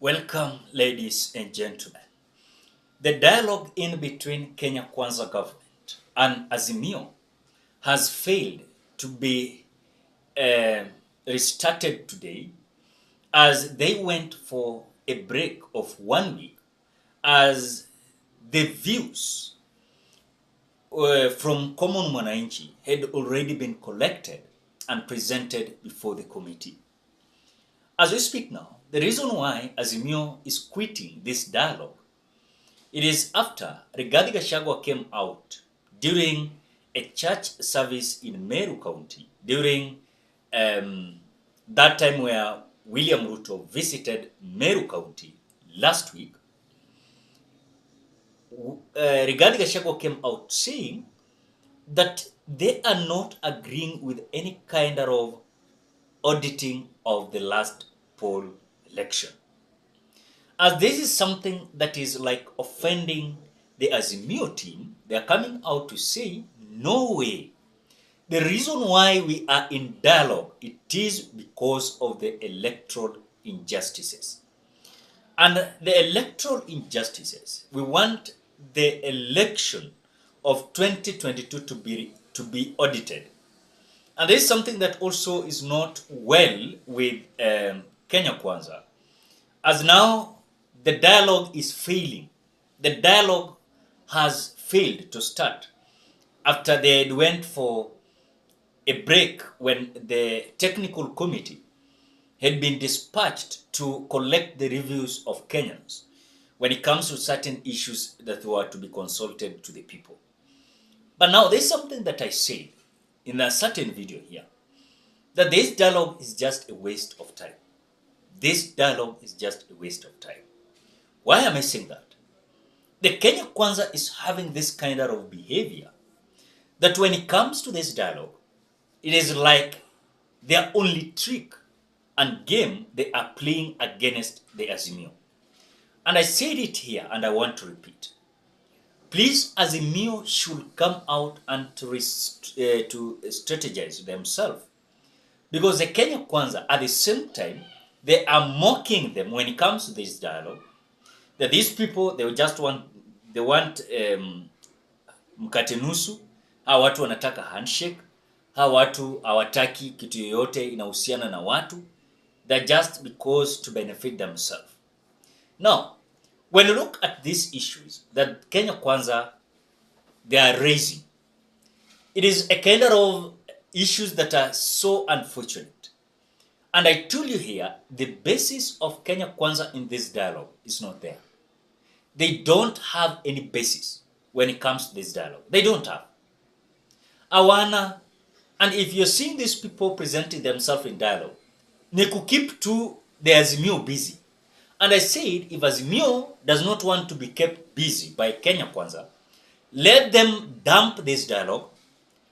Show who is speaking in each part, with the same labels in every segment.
Speaker 1: Welcome, ladies and gentlemen. The dialogue in between Kenya Kwanza government and AZIMIO has failed to be restarted today as they went for a break of 1 week as the views from common mwananchi had already been collected and presented before the committee. As we speak now, the reason why AZIMIO is quitting this dialogue, it is after Rigathi Gachagua came out during a church service in Meru County during that time where William Ruto visited Meru County last week. Rigathi Gachagua came out saying that they are not agreeing with any kind of auditing of the last poll election. As this is something that is like offending the AZIMIO team, they are coming out to say, no way. The reason why we are in dialogue, it is because of the electoral injustices. And the electoral injustices, we want the election of 2022 to be audited. And this is something that also is not well with Kenya Kwanza. As now the dialogue is failing. The dialogue has failed to start after they went for a break when the technical committee had been dispatched to collect the reviews of Kenyans when it comes to certain issues that were to be consulted to the people. But now there's something that I said in a certain video here, that this dialogue is just a waste of time. This dialogue is just a waste of time. Why am I saying that? The Kenya Kwanza is having this kind of behavior that when it comes to this dialogue, it is like their only trick and game they are playing against the AZIMIO. And I said it here and I want to repeat. Please, AZIMIO should come out and to strategize themselves. Because the Kenya Kwanza, at the same time, they are mocking them when it comes to this dialogue. That these people, they want mkate nusu, hawa watu wanataka handshake, hawa watu hawataki kitu yoyote inahusiana na watu, that just because to benefit themselves. Now, when you look at these issues that Kenya Kwanza, they are raising, it is a kind of issues that are so unfortunate. And I told you here, the basis of Kenya Kwanza in this dialogue is not there. They don't have any basis when it comes to this dialogue. They don't have. Awana, and if you're seeing these people presenting themselves in dialogue, they could keep to the AZIMIO busy. And I said, if AZIMIO does not want to be kept busy by Kenya Kwanza, let them dump this dialogue,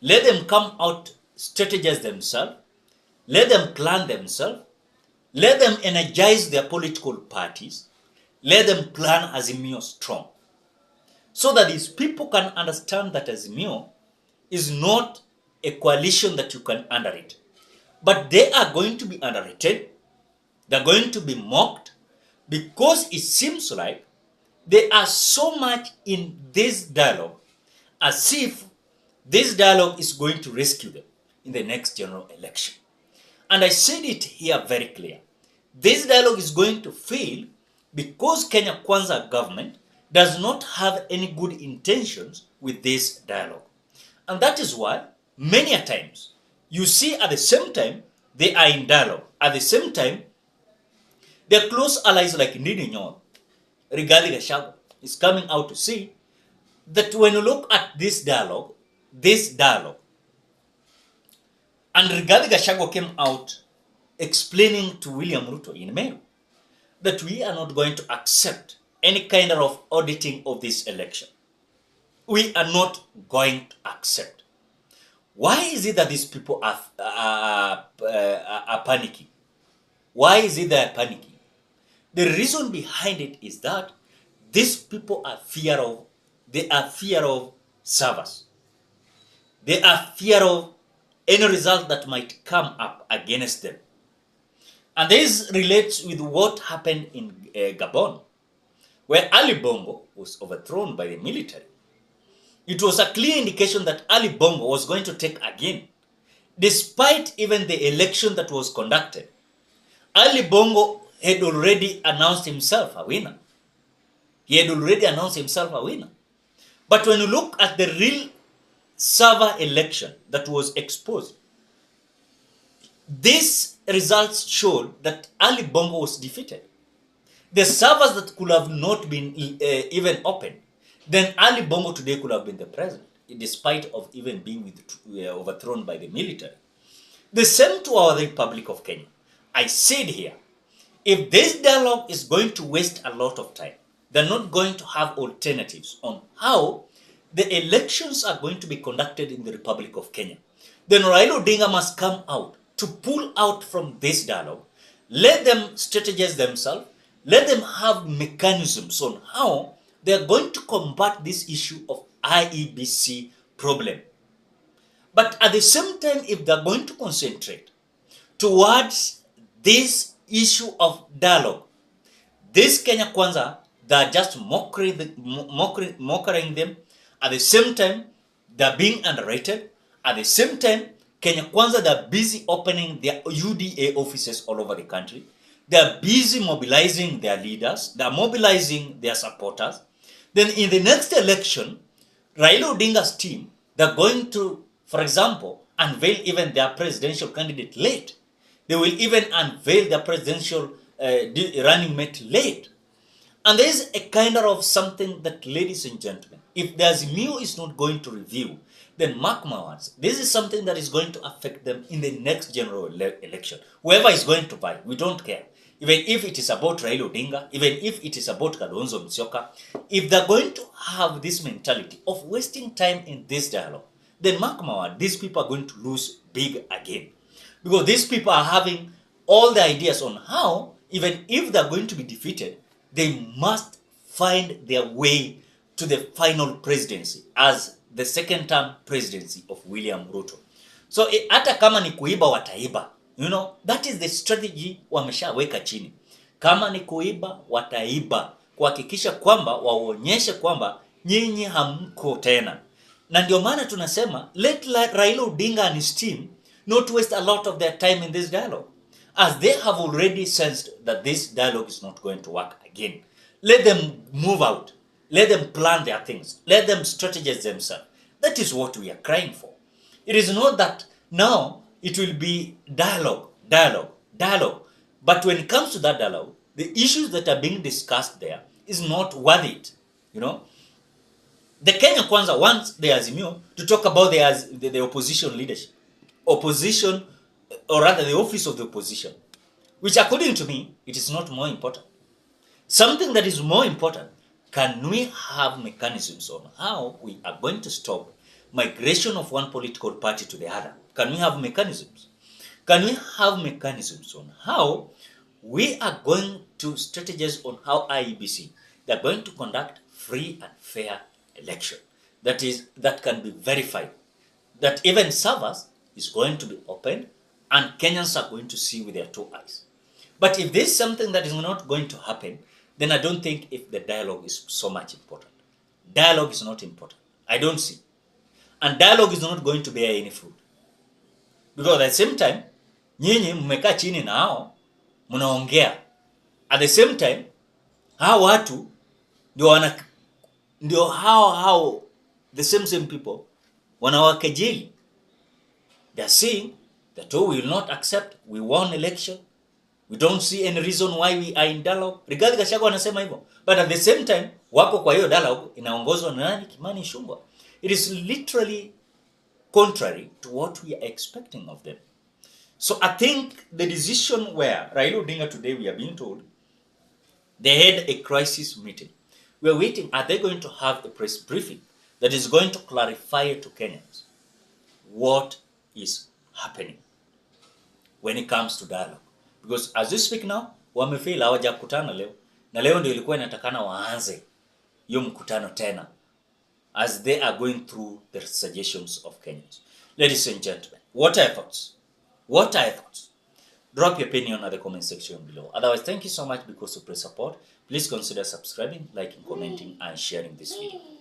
Speaker 1: let them come out, strategize themselves, let them plan themselves, let them energize their political parties, let them plan AZIMIO strong. So that these people can understand that AZIMIO is not a coalition that you can underrate. But they are going to be underrated, they're going to be mocked, because it seems like they are so much in this dialogue as if this dialogue is going to rescue them in the next general election. And I said it here very clear. This dialogue is going to fail because Kenya Kwanza government does not have any good intentions with this dialogue. And that is why many a times you see at the same time they are in dialogue. At the same time, their close allies like Ndini Nyoro, Rigathi Gachagua, is coming out to say that when you look at this dialogue, and Rigathi Gachagua came out explaining to William Ruto in Meru that we are not going to accept any kind of auditing of this election. We are not going to accept. Why is it that these people are panicking? Why is it they are panicking? The reason behind it is that these people are fear of servers. They are fear of any result that might come up against them. And this relates with what happened in Gabon, where Ali Bongo was overthrown by the military. It was a clear indication that Ali Bongo was going to take again, despite even the election that was conducted. Ali Bongo had already announced himself a winner. He had already announced himself a winner. But when you look at the real server election that was exposed, these results showed that Ali Bongo was defeated. The servers that could have not been even opened, then Ali Bongo today could have been the president, despite of even being overthrown by the military. The same to our Republic of Kenya. I said here, if this dialogue is going to waste a lot of time, they're not going to have alternatives on how the elections are going to be conducted in the Republic of Kenya, then Raila Odinga must come out to pull out from this dialogue. Let them strategize themselves. Let them have mechanisms on how they're going to combat this issue of IEBC problem. But at the same time, if they're going to concentrate towards this issue of dialogue, this Kenya Kwanza, they're just mockering them. At the same time, they're being underrated. At the same time, Kenya Kwanza, they're busy opening their UDA offices all over the country. They're busy mobilizing their leaders. They're mobilizing their supporters. Then in the next election, Raila Odinga's team, they're going to, for example, unveil even their presidential candidate late. They will even unveil their presidential running mate late. And there is a kind of something that, ladies and gentlemen, if the AZIMIO is not going to review, then mark my words, this is something that is going to affect them in the next general election. Whoever is going to buy, we don't care. Even if it is about Raila Odinga, even if it is about Kalonzo Musyoka, if they're going to have this mentality of wasting time in this dialogue, then mark my word, these people are going to lose big again. Because these people are having all the ideas on how, even if they're going to be defeated, they must find their way to the final presidency as the second term presidency of William Ruto. So hata kama ni kuiba wataiba. You know, that is the strategy wameshaweka chini. Kama ni kuiba wataiba, kuhakikisha kwamba waonyeshe kwamba nyinyi hamko tena. Na ndio maana tunasema let Raila Odinga and his team not waste a lot of their time in this dialogue, as they have already sensed that this dialogue is not going to work again. Let them move out. Let them plan their things. Let them strategize themselves. That is what we are crying for. It is not that now it will be dialogue. But when it comes to that dialogue, the issues that are being discussed there is not worth it. You know, the Kenya Kwanza wants the AZIMIO to talk about the opposition leadership. Opposition, or rather the office of the opposition, which according to me, it is not more important. Something that is more important, can we have mechanisms on how we are going to stop migration of one political party to the other? Can we have mechanisms? Can we have mechanisms on how we are going to strategize on how IEBC, they are going to conduct free and fair election that can be verified, that even servers is going to be opened and Kenyans are going to see with their two eyes. But if there's something that is not going to happen, then I don't think if the dialogue is so much important. Dialogue is not important. I don't see. And dialogue is not going to bear any fruit. Because at the same time, nyinyi mmekaa chini na hao mnaongea. At the same time, hao watu ndio hao the same people wanawakejeli. They are saying that we will not accept, we won election. We don't see any reason why we are in dialogue. Rigathi Gachagua anasema hivyo. But at the same time, wako kwa hiyo dialogue inaongozwa na nani? Kimani Ichung'wah. It is literally contrary to what we are expecting of them. So I think the decision where Raila Odinga today, we are being told, they had a crisis meeting. We are waiting, are they going to have a press briefing that is going to clarify to Kenyans what is happening when it comes to dialogue? Because as we speak now, wamefail, hawajakutana leo. Na leo ndio ilikuwa inatakana waanze hiyo mkutano tena, as they are going through the suggestions of Kenyans. Ladies and gentlemen, what are your thoughts? What are your thoughts? Drop your opinion at the comment section below. Otherwise, thank you so much because of your support. Please consider subscribing, liking, commenting, and sharing this video.